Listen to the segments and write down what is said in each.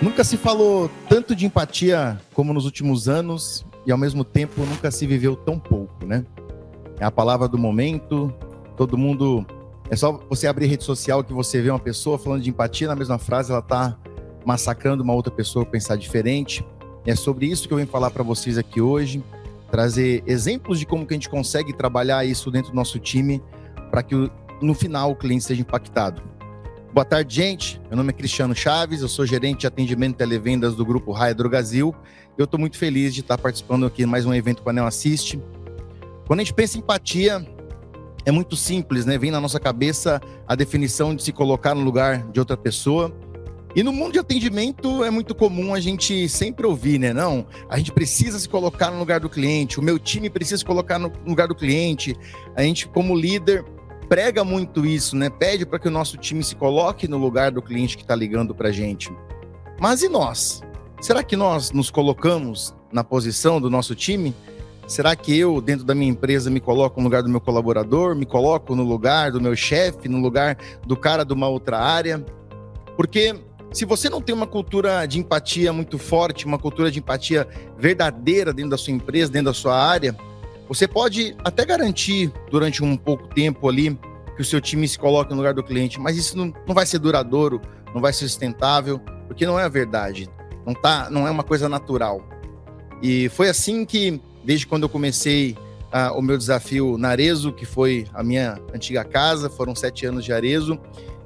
Nunca se falou tanto de empatia como nos últimos anos e, ao mesmo tempo, nunca se viveu tão pouco, né? É a palavra do momento, todo mundo... É só você abrir rede social que você vê uma pessoa falando de empatia, na mesma frase ela está massacrando uma outra pessoa a pensar diferente. É sobre isso que eu venho falar para vocês aqui hoje, trazer exemplos de como que a gente consegue trabalhar isso dentro do nosso time para que no final o cliente seja impactado. Boa tarde, gente. Meu nome é Cristiano Chaves, eu sou gerente de atendimento e televendas do grupo Raia Drogasil. Eu estou muito feliz de estar participando aqui de mais um evento com a Neo Assist. Quando a gente pensa em empatia, é muito simples, né? Vem na nossa cabeça a definição de se colocar no lugar de outra pessoa. E no mundo de atendimento é muito comum a gente sempre ouvir, né? Não, a gente precisa se colocar no lugar do cliente, o meu time precisa se colocar no lugar do cliente. A gente, como líder, prega muito isso, né? Pede para que o nosso time se coloque no lugar do cliente que está ligando para a gente. Mas e nós? Será que nós nos colocamos na posição do nosso time? Será que eu, dentro da minha empresa, me coloco no lugar do meu colaborador? Me coloco no lugar do meu chefe? No lugar do cara de uma outra área? Porque se você não tem uma cultura de empatia muito forte, uma cultura de empatia verdadeira dentro da sua empresa, dentro da sua área, você pode até garantir durante um pouco tempo ali que o seu time se coloque no lugar do cliente, mas isso não vai ser duradouro, não vai ser sustentável, porque não é a verdade, não é uma coisa natural. E foi assim que, desde quando eu comecei o meu desafio na Arezzo, que foi a minha antiga casa, foram 7 anos de Arezzo,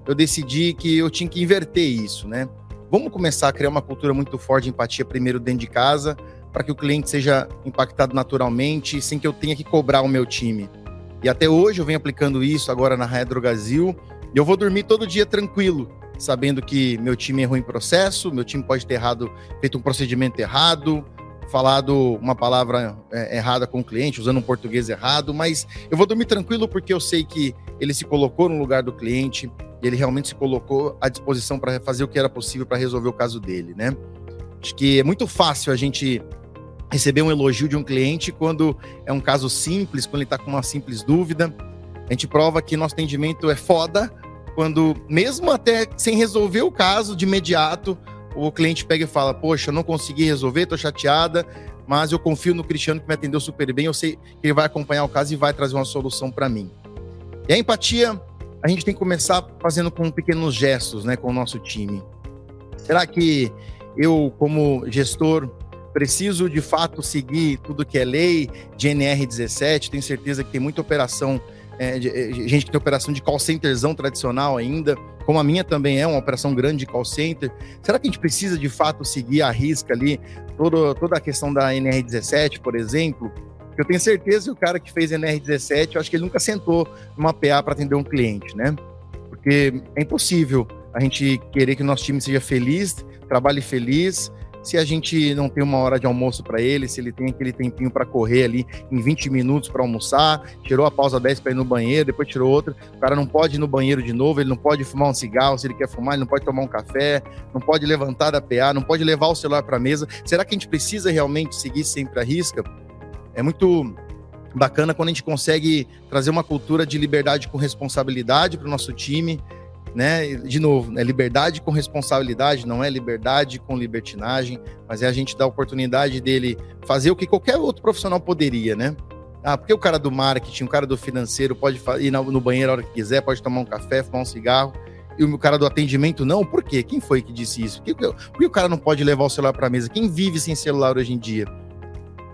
eu decidi que eu tinha que inverter isso, né? Vamos começar a criar uma cultura muito forte de empatia primeiro dentro de casa, para que o cliente seja impactado naturalmente, sem que eu tenha que cobrar o meu time. E até hoje eu venho aplicando isso agora na Raia Drogasil, e eu vou dormir todo dia tranquilo, sabendo que meu time errou em processo, meu time pode ter feito um procedimento errado, falado uma palavra errada com o cliente, usando um português errado, mas eu vou dormir tranquilo porque eu sei que ele se colocou no lugar do cliente, e ele realmente se colocou à disposição para fazer o que era possível para resolver o caso dele, né? Acho que é muito fácil a gente receber um elogio de um cliente quando é um caso simples, quando ele está com uma simples dúvida. A gente prova que nosso atendimento é foda quando, mesmo até sem resolver o caso de imediato, o cliente pega e fala: poxa, eu não consegui resolver, estou chateada, mas eu confio no Cristiano que me atendeu super bem, eu sei que ele vai acompanhar o caso e vai trazer uma solução para mim. E a empatia, a gente tem que começar fazendo com pequenos gestos, né, com o nosso time. Será que eu, como gestor, preciso de fato seguir tudo que é lei de NR17? Tenho certeza que tem muita operação, gente que tem operação de call centerzão tradicional ainda, como a minha também é uma operação grande de call center. Será que a gente precisa de fato seguir à risca ali toda a questão da NR17, por exemplo? Eu tenho certeza que o cara que fez NR17, eu acho que ele nunca sentou numa PA para atender um cliente, né? Porque é impossível a gente querer que o nosso time seja feliz, trabalhe feliz, se a gente não tem uma hora de almoço para ele, se ele tem aquele tempinho para correr ali em 20 minutos para almoçar, tirou a pausa 10 para ir no banheiro, depois tirou outra, o cara não pode ir no banheiro de novo, ele não pode fumar um cigarro se ele quer fumar, ele não pode tomar um café, não pode levantar da PA, não pode levar o celular para a mesa. Será que a gente precisa realmente seguir sempre à risca? É muito bacana quando a gente consegue trazer uma cultura de liberdade com responsabilidade para o nosso time, né? De novo, é liberdade com responsabilidade, não é liberdade com libertinagem, mas é a gente dar a oportunidade dele fazer o que qualquer outro profissional poderia, né? Porque o cara do marketing, o cara do financeiro pode ir no banheiro a hora que quiser, pode tomar um café, fumar um cigarro, e o cara do atendimento não? Por quê? Quem foi que disse isso? Por que o cara não pode levar o celular para a mesa? Quem vive sem celular hoje em dia?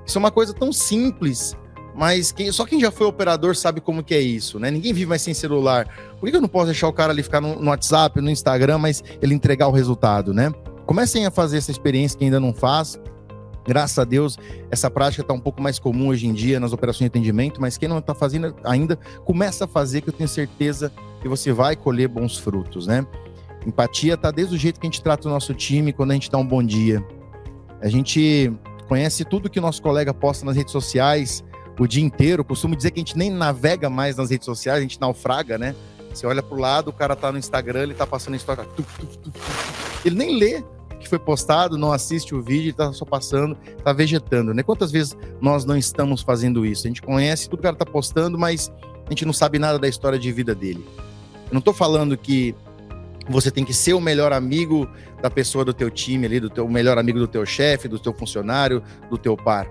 Isso é uma coisa tão simples, mas só quem já foi operador sabe como que é isso, né? Ninguém vive mais sem celular. Por que eu não posso deixar o cara ali ficar no WhatsApp, no Instagram, mas ele entregar o resultado, né? Comecem a fazer essa experiência que ainda não faz. Graças a Deus, essa prática está um pouco mais comum hoje em dia nas operações de atendimento, mas quem não está fazendo ainda, começa a fazer, que eu tenho certeza que você vai colher bons frutos, né? Empatia está desde o jeito que a gente trata o nosso time quando a gente dá um bom dia. A gente conhece tudo que o nosso colega posta nas redes sociais o dia inteiro. Eu costumo dizer que a gente nem navega mais nas redes sociais, a gente naufraga, né? Você olha pro lado, o cara tá no Instagram, ele tá passando a história, ele nem lê o que foi postado, não assiste o vídeo, ele tá só passando, tá vegetando, né? Quantas vezes nós não estamos fazendo isso? A gente conhece tudo que o cara tá postando, mas a gente não sabe nada da história de vida dele. Eu não tô falando que você tem que ser o melhor amigo da pessoa do teu time ali, o melhor amigo do teu chefe, do teu funcionário, do teu par.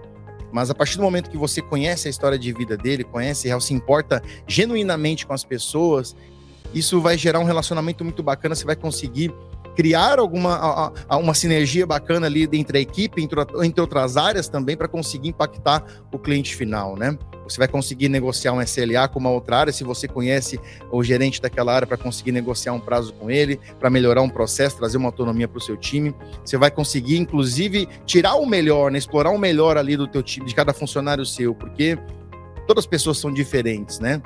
Mas a partir do momento que você conhece a história de vida dele, conhece, se importa genuinamente com as pessoas, isso vai gerar um relacionamento muito bacana, você vai conseguir criar uma sinergia bacana ali entre a equipe, entre outras áreas também, para conseguir impactar o cliente final, né? Você vai conseguir negociar um SLA com uma outra área, se você conhece o gerente daquela área, para conseguir negociar um prazo com ele, para melhorar um processo, trazer uma autonomia para o seu time. Você vai conseguir, inclusive, tirar o melhor, né? Explorar o melhor ali do teu time, de cada funcionário seu, porque todas as pessoas são diferentes, né?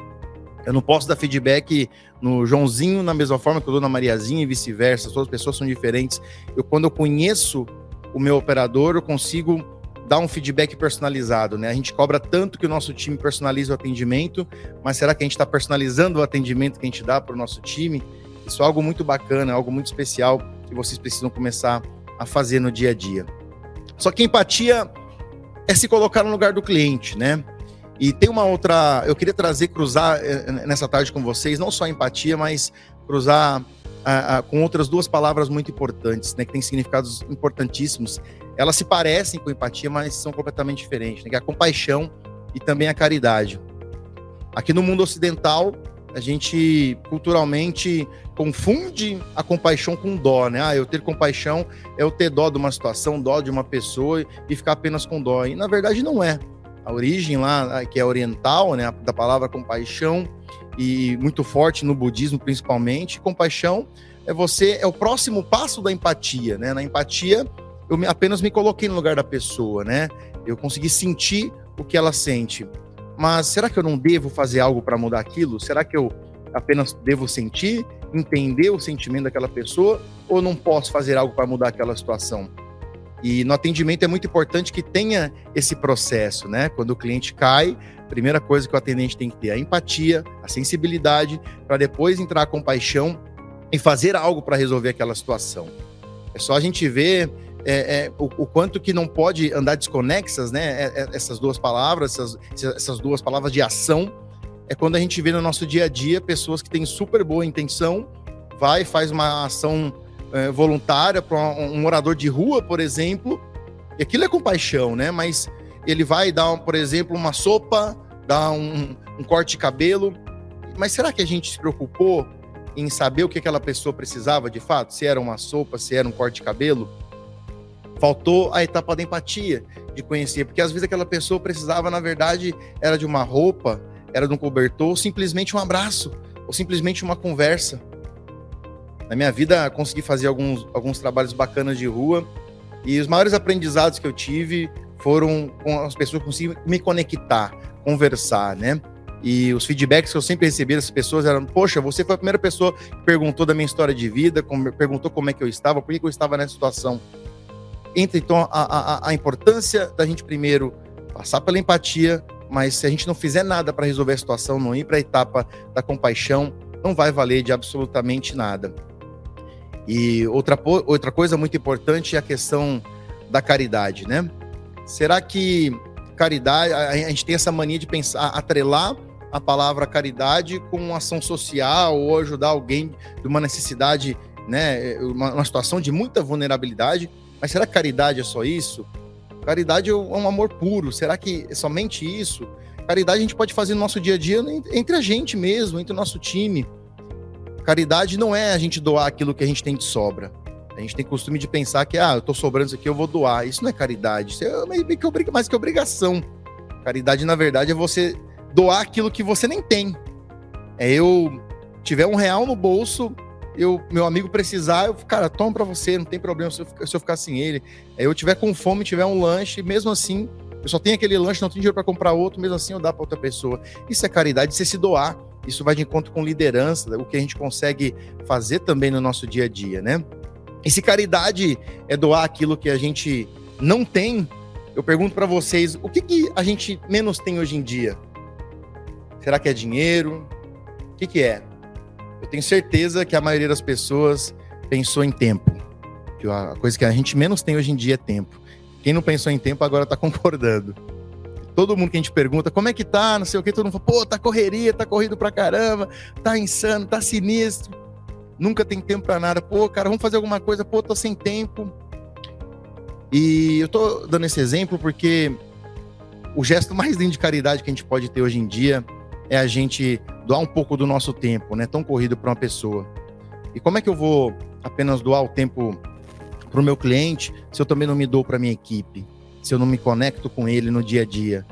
Eu não posso dar feedback no Joãozinho da mesma forma que eu dou na Mariazinha e vice-versa. Todas as pessoas são diferentes. Quando eu conheço o meu operador, eu consigo dar um feedback personalizado, né? A gente cobra tanto que o nosso time personaliza o atendimento, mas será que a gente está personalizando o atendimento que a gente dá para o nosso time? Isso é algo muito bacana, algo muito especial que vocês precisam começar a fazer no dia a dia. Só que empatia é se colocar no lugar do cliente, né? E tem uma outra, eu queria cruzar nessa tarde com vocês, não só a empatia, mas cruzar com outras duas palavras muito importantes, né, que têm significados importantíssimos. Elas se parecem com empatia, mas são completamente diferentes, né, que é a compaixão e também a caridade. Aqui no mundo ocidental, a gente culturalmente confunde a compaixão com dó, né? Eu ter compaixão é eu ter dó de uma situação, dó de uma pessoa e ficar apenas com dó. E na verdade não é. A origem lá, que é oriental, né, da palavra compaixão, e muito forte no budismo principalmente, compaixão é o próximo passo da empatia, né? Na empatia, eu apenas me coloquei no lugar da pessoa, né? Eu consegui sentir o que ela sente. Mas será que eu não devo fazer algo para mudar aquilo? Será que eu apenas devo sentir, entender o sentimento daquela pessoa, ou não posso fazer algo para mudar aquela situação? E no atendimento é muito importante que tenha esse processo, né? Quando o cliente cai, a primeira coisa que o atendente tem que ter é a empatia, a sensibilidade, para depois entrar a compaixão e fazer algo para resolver aquela situação. É só a gente ver o quanto que não pode andar desconexas, né? Essas duas palavras, essas duas palavras de ação, é quando a gente vê no nosso dia a dia pessoas que têm super boa intenção, faz uma ação voluntária para um morador de rua, por exemplo, e aquilo é compaixão, né? Mas ele vai dar, por exemplo, uma sopa, dar um corte de cabelo, mas será que a gente se preocupou em saber o que aquela pessoa precisava de fato? Se era uma sopa, se era um corte de cabelo? Faltou a etapa da empatia, de conhecer, porque às vezes aquela pessoa precisava, na verdade, era de uma roupa, era de um cobertor, ou simplesmente um abraço, ou simplesmente uma conversa. Na minha vida, consegui fazer alguns trabalhos bacanas de rua, e os maiores aprendizados que eu tive foram com as pessoas que conseguiam me conectar, conversar, né? E os feedbacks que eu sempre recebi das pessoas eram: poxa, você foi a primeira pessoa que perguntou da minha história de vida, perguntou como é que eu estava, por que eu estava nessa situação. Entra, então, a importância da gente primeiro passar pela empatia, mas se a gente não fizer nada para resolver a situação, não ir para a etapa da compaixão, não vai valer de absolutamente nada. E outra coisa muito importante é a questão da caridade, né? Será que caridade, a gente tem essa mania de pensar, atrelar a palavra caridade com ação social ou ajudar alguém de uma necessidade, né? Uma situação de muita vulnerabilidade, mas será que caridade é só isso? Caridade é um amor puro, será que é somente isso? Caridade a gente pode fazer no nosso dia a dia entre a gente mesmo, entre o nosso time. Caridade não é a gente doar aquilo que a gente tem de sobra. A gente tem costume de pensar que, eu tô sobrando isso aqui, eu vou doar. Isso não é caridade, isso é mais que obrigação. Caridade, na verdade, é você doar aquilo que você nem tem. É eu tiver R$1 no bolso, meu amigo precisar, cara, toma pra você, não tem problema se eu ficar sem ele. É eu tiver com fome, tiver um lanche, mesmo assim, eu só tenho aquele lanche, não tenho dinheiro pra comprar outro, mesmo assim eu dar pra outra pessoa. Isso é caridade, isso é se doar. Isso vai de encontro com liderança, o que a gente consegue fazer também no nosso dia a dia, né? E se caridade é doar aquilo que a gente não tem, eu pergunto para vocês, o que a gente menos tem hoje em dia? Será que é dinheiro? O que é? Eu tenho certeza que a maioria das pessoas pensou em tempo. Que a coisa que a gente menos tem hoje em dia é tempo. Quem não pensou em tempo agora está concordando. Todo mundo que a gente pergunta, como é que tá, não sei o que, todo mundo fala, tá correria, tá corrido pra caramba, tá insano, tá sinistro. nunca tem tempo para nada. Pô, cara, vamos fazer alguma coisa. Pô, tô sem tempo. E eu tô dando esse exemplo porque o gesto mais lindo de caridade que a gente pode ter hoje em dia é a gente doar um pouco do nosso tempo, né? Tão corrido para uma pessoa. E como é que eu vou apenas doar o tempo para o meu cliente se eu também não me dou para minha equipe? Se eu não me conecto com ele no dia a dia?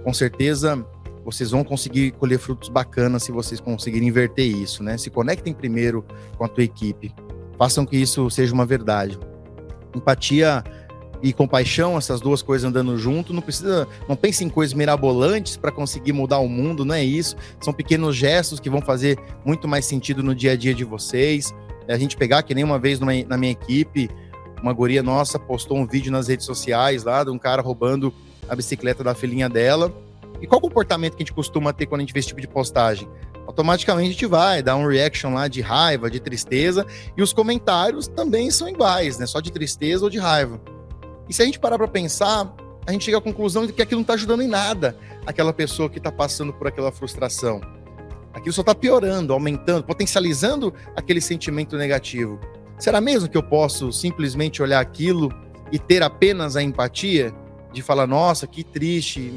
Com certeza, vocês vão conseguir colher frutos bacanas se vocês conseguirem inverter isso, né? Se conectem primeiro com a tua equipe. Façam que isso seja uma verdade. Empatia e compaixão, essas duas coisas andando junto, não pense em coisas mirabolantes para conseguir mudar o mundo, não é isso. São pequenos gestos que vão fazer muito mais sentido no dia a dia de vocês. A gente pegar, que nem uma vez na minha equipe, uma guria nossa postou um vídeo nas redes sociais lá de um cara roubando a bicicleta da filhinha dela. E qual o comportamento que a gente costuma ter quando a gente vê esse tipo de postagem? Automaticamente a gente vai dar um reaction lá de raiva, de tristeza, e os comentários também são iguais, né? Só de tristeza ou de raiva. E se a gente parar para pensar, a gente chega à conclusão de que aquilo não está ajudando em nada aquela pessoa que está passando por aquela frustração. Aquilo só está piorando, aumentando, potencializando aquele sentimento negativo. Será mesmo que eu posso simplesmente olhar aquilo e ter apenas a empatia de falar, nossa, que triste,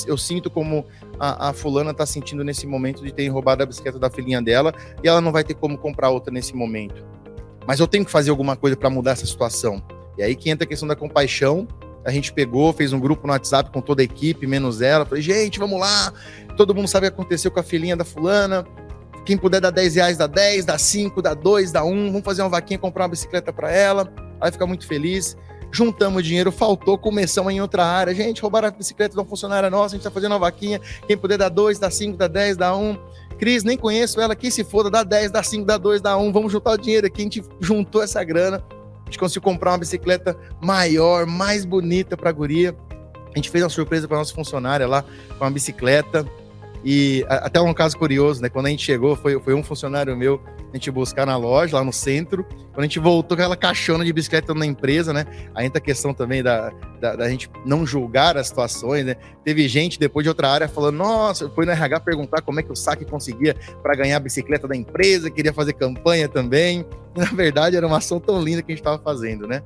eu sinto como a fulana está sentindo nesse momento de ter roubado a bicicleta da filhinha dela e ela não vai ter como comprar outra nesse momento. Mas eu tenho que fazer alguma coisa para mudar essa situação. E aí que entra a questão da compaixão. A gente pegou, fez um grupo no WhatsApp com toda a equipe, menos ela. Falei, gente, vamos lá. Todo mundo sabe o que aconteceu com a filhinha da fulana. Quem puder dar R$10, dá 10, dá 5, dá 2, dá 1. Vamos fazer uma vaquinha, comprar uma bicicleta para ela. Ela vai ficar muito feliz. Juntamos dinheiro, faltou, começamos em outra área. Gente, roubaram a bicicleta de uma funcionária nossa, a gente tá fazendo uma vaquinha. Quem puder dar 2, dá 5, dá 10, dá 1. Cris, nem conheço ela, quem se foda, dá 10, dá 5, dá 2, dá 1. Vamos juntar o dinheiro aqui. A gente juntou essa grana. A gente conseguiu comprar uma bicicleta maior, mais bonita para a guria. A gente fez uma surpresa para nossa funcionária lá com uma bicicleta. E até um caso curioso, né? Quando a gente chegou, foi um funcionário meu a gente buscar na loja, lá no centro. Quando a gente voltou com aquela caixona de bicicleta na empresa, né? Aí entra a questão também da gente não julgar as situações, né? Teve gente depois de outra área falando, nossa, foi no RH perguntar como é que o saque conseguia para ganhar a bicicleta da empresa, queria fazer campanha também. E, na verdade, era uma ação tão linda que a gente estava fazendo, né?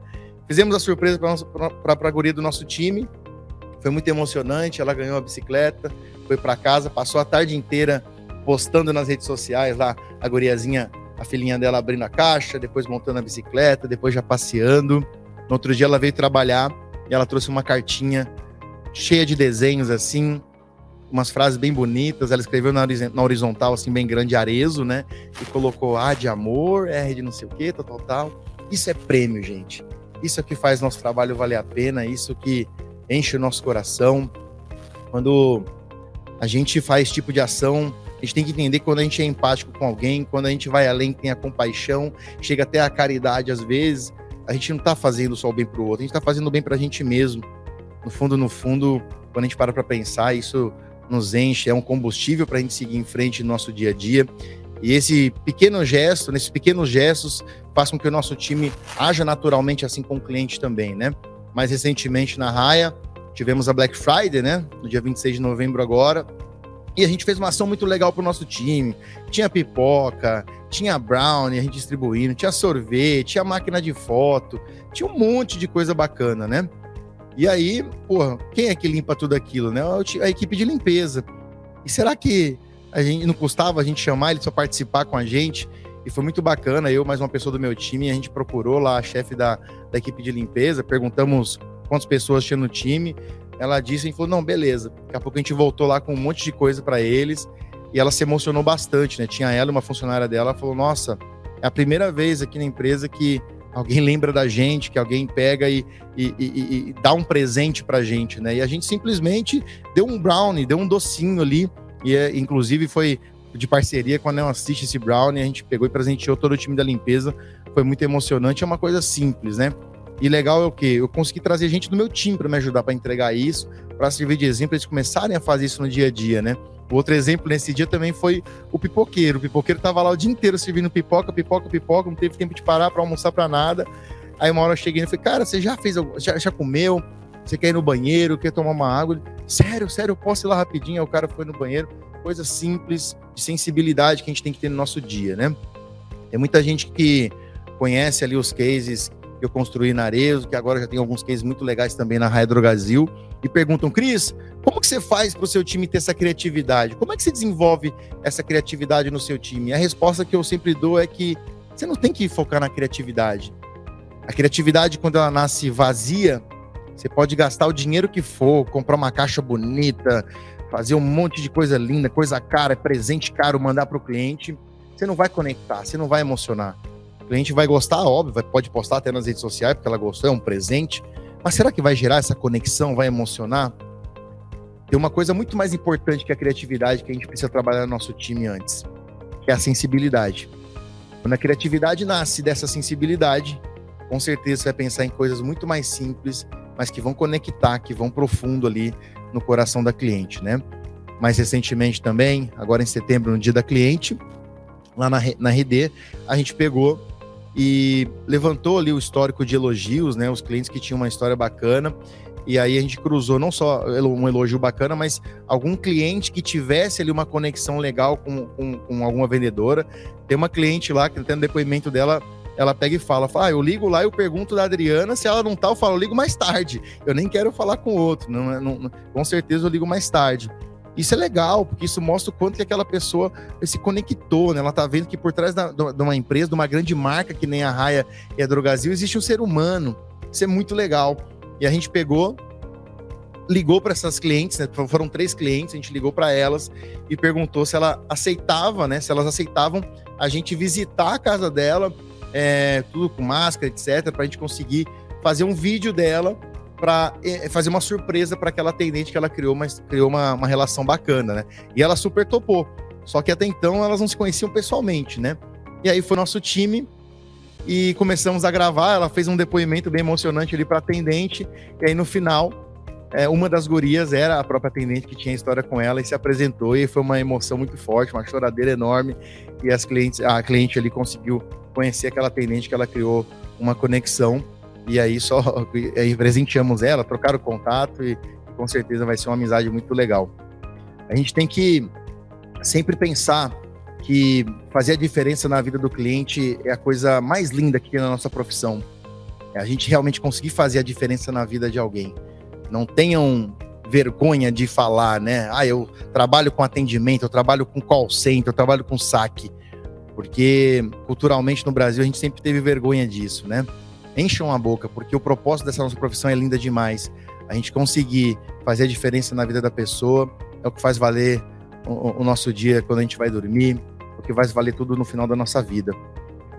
Fizemos a surpresa para a guria do nosso time. Foi muito emocionante, ela ganhou a bicicleta, foi para casa, passou a tarde inteira postando nas redes sociais lá, a guriazinha, a filhinha dela abrindo a caixa, depois montando a bicicleta, depois já passeando. No outro dia ela veio trabalhar e ela trouxe uma cartinha cheia de desenhos assim, umas frases bem bonitas. Ela escreveu na horizontal assim, bem grande, Arezzo, né? E colocou A de amor, R de não sei o que, tal. Isso é prêmio, gente. Isso é que faz nosso trabalho valer a pena, isso que enche o nosso coração. Quando a gente faz esse tipo de ação, a gente tem que entender que quando a gente é empático com alguém, quando a gente vai além, tem a compaixão, chega até a caridade às vezes, a gente não está fazendo só o bem para o outro, a gente está fazendo o bem para a gente mesmo. No fundo, quando a gente para pensar, isso nos enche, é um combustível para a gente seguir em frente no nosso dia a dia. E esse pequeno gesto, nesses pequenos gestos, faz com que o nosso time haja naturalmente assim com o cliente também, né? Mais recentemente na Raia, tivemos a Black Friday, né? No dia 26 de novembro agora. E a gente fez uma ação muito legal pro nosso time. Tinha pipoca, tinha brownie, a gente distribuindo, tinha sorvete, tinha máquina de foto, tinha um monte de coisa bacana, né? E aí, porra, quem é que limpa tudo aquilo, né? A equipe de limpeza. E será que a gente não custava a gente chamar ele só participar com a gente? E foi muito bacana, eu mais uma pessoa do meu time, a gente procurou lá a chefe da equipe de limpeza, perguntamos quantas pessoas tinha no time. Ela disse e falou, não, beleza. Daqui a pouco a gente voltou lá com um monte de coisa para eles e ela se emocionou bastante, né? Tinha ela e uma funcionária dela, falou, nossa, é a primeira vez aqui na empresa que alguém lembra da gente, que alguém pega e dá um presente pra gente, né? E a gente simplesmente deu um brownie, deu um docinho ali, e inclusive foi de parceria com a Neon Assist esse brownie, a gente pegou e presenteou todo o time da limpeza, foi muito emocionante, é uma coisa simples, né? E legal é o quê? Eu consegui trazer gente do meu time para me ajudar para entregar isso, para servir de exemplo, eles começarem a fazer isso no dia a dia, né? O outro exemplo nesse dia também foi o pipoqueiro. O pipoqueiro tava lá o dia inteiro servindo pipoca, não teve tempo de parar para almoçar para nada. Aí uma hora eu cheguei e falei, cara, você já fez, já comeu? Você quer ir no banheiro, quer tomar uma água? Sério, eu posso ir lá rapidinho? Aí o cara foi no banheiro. Coisa simples, de sensibilidade que a gente tem que ter no nosso dia, né? Tem muita gente que conhece ali os cases que eu construí na Arezzo, que agora já tem alguns cases muito legais também na Raia Drogasil, e perguntam, Cris, como que você faz para o seu time ter essa criatividade? Como é que você desenvolve essa criatividade no seu time? E a resposta que eu sempre dou é que você não tem que focar na criatividade. A criatividade, quando ela nasce vazia, você pode gastar o dinheiro que for, comprar uma caixa bonita, fazer um monte de coisa linda, coisa cara, presente caro, mandar para o cliente. Você não vai conectar, você não vai emocionar. O cliente vai gostar, óbvio, pode postar até nas redes sociais, porque ela gostou, é um presente. Mas será que vai gerar essa conexão, vai emocionar? Tem uma coisa muito mais importante que a criatividade que a gente precisa trabalhar no nosso time antes, que é a sensibilidade. Quando a criatividade nasce dessa sensibilidade, com certeza você vai pensar em coisas muito mais simples, mas que vão conectar, que vão profundo ali no coração da cliente, né? Mais recentemente também, agora em setembro, no dia da cliente, lá na RD, a gente pegou e levantou ali o histórico de elogios, né? Os clientes que tinham uma história bacana, e aí a gente cruzou não só um elogio bacana, mas algum cliente que tivesse ali uma conexão legal com alguma vendedora. Tem uma cliente lá, que tem no depoimento dela, ela pega e fala, eu ligo lá e eu pergunto da Adriana, se ela não tá, eu falo, eu ligo mais tarde, eu nem quero falar com o outro, não, com certeza eu ligo mais tarde. Isso é legal, porque isso mostra o quanto que aquela pessoa se conectou, né? Ela tá vendo que por trás de uma empresa, de uma grande marca, que nem a Raia e a Drogasil, existe um ser humano. Isso é muito legal. E a gente pegou, ligou para essas clientes, né? Foram 3 clientes, a gente ligou para elas e perguntou se ela aceitava, né? Se elas aceitavam a gente visitar a casa dela, tudo com máscara, etc., para a gente conseguir fazer um vídeo dela para fazer uma surpresa para aquela atendente que ela criou uma relação bacana, né? E ela super topou. Só que até então elas não se conheciam pessoalmente, né? E aí foi nosso time e começamos a gravar. Ela fez um depoimento bem emocionante ali para atendente. E aí no final, uma das gurias era a própria atendente que tinha história com ela e se apresentou. E foi uma emoção muito forte, uma choradeira enorme. E a cliente ali conseguiu conhecer aquela atendente que ela criou uma conexão. E aí aí presenteamos ela, trocaram o contato e com certeza vai ser uma amizade muito legal. A gente tem que sempre pensar que fazer a diferença na vida do cliente é a coisa mais linda que tem na nossa profissão. É a gente realmente conseguir fazer a diferença na vida de alguém. Não tenham vergonha de falar, né? Eu trabalho com atendimento, eu trabalho com call center, eu trabalho com saque. Porque culturalmente no Brasil a gente sempre teve vergonha disso, né? Encham a boca, porque o propósito dessa nossa profissão é linda demais. A gente conseguir fazer a diferença na vida da pessoa é o que faz valer o nosso dia quando a gente vai dormir, o que faz valer tudo no final da nossa vida.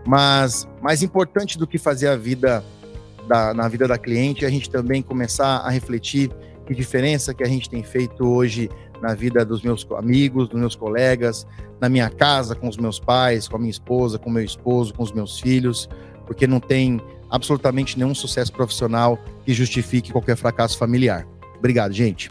Mas mais importante do que fazer na vida da cliente, é a gente também começar a refletir que diferença que a gente tem feito hoje na vida dos meus amigos, dos meus colegas, na minha casa, com os meus pais, com a minha esposa, com o meu esposo, com os meus filhos, porque não tem absolutamente nenhum sucesso profissional que justifique qualquer fracasso familiar. Obrigado, gente.